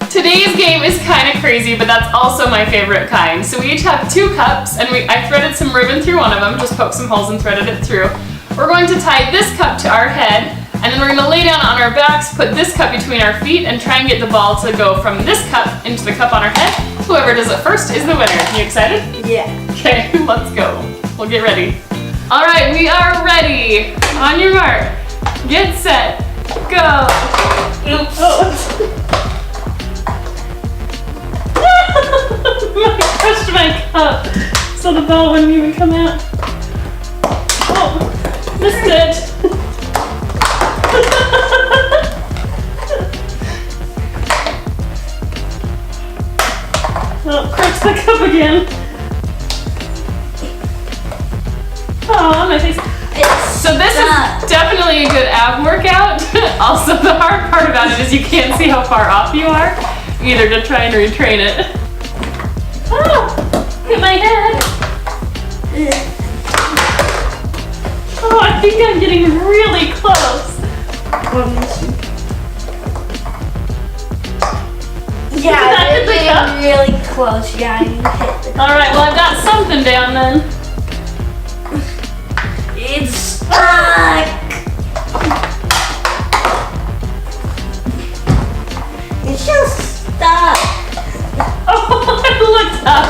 Today's game is kind of crazy, but that's also my favorite kind. So we each have 2 cups, and I threaded some ribbon through one of them, just poked some holes and threaded it through. We're going to tie this cup to our head, and then we're going to lay down on our backs, put this cup between our feet, and try and get the ball to go from this cup into the cup on our head. Whoever does it first is the winner. You excited? Yeah. Okay, let's go. We'll get ready. All right, we are ready. On your mark, get set, go. Oh. I crushed my cup, so the ball wouldn't even come out. Oh, missed it. Oh, crushed the cup again. Oh, my face. So this is definitely a good ab workout. Also, the hard part about it is you can't see how far off you are, either to try and retrain it. Oh, hit my head. Oh, I think I'm getting really close. Yeah, you're getting really close. Yeah, you hit the cup. All right, well, I've got something down then. It's stuck. It's just stuck. Oh, I looked up.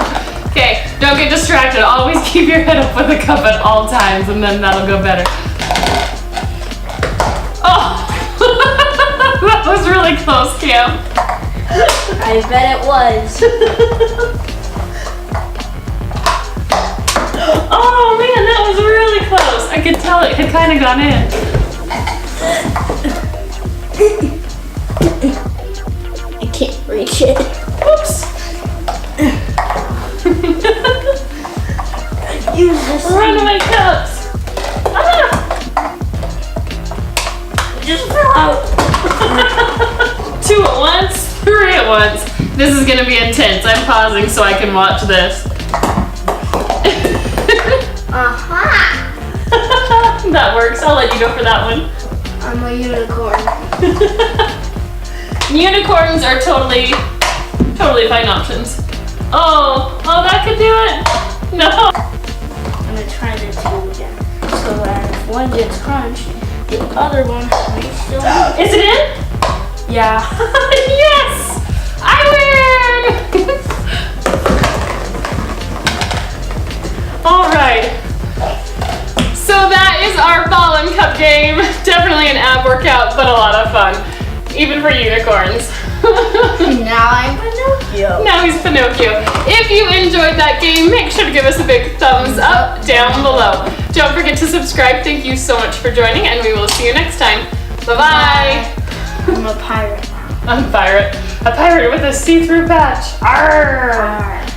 Okay, don't get distracted. Always keep your head up with the cup at all times, and then that'll go better. Oh, that was really close, Cam. I bet it was. Oh man, that was really close. I could tell it had kind of gone in. I can't reach it. Oops. Use this. Run to my cups. Ah. Just fell out. 2 at once, 3 at once. This is gonna be intense. I'm pausing so I can watch this. That works. I'll let you go for that one. I'm a unicorn. Unicorns are totally fine options. Oh, that could do it. No. I'm gonna try the 2 again. So that if one gets crunched, the other one may still be. Is it in? Yeah. Yes! I win! All right. So that is our ball and cup game. Definitely an ab workout, but a lot of fun. Even for unicorns. Now I'm Pinocchio. Now he's Pinocchio. If you enjoyed that game, make sure to give us a big thumbs up down below. Don't forget to subscribe. Thank you so much for joining, and we will see you next time. Bye-bye. I'm a pirate now. I'm a pirate. A pirate with a see-through patch. Arr! Alright.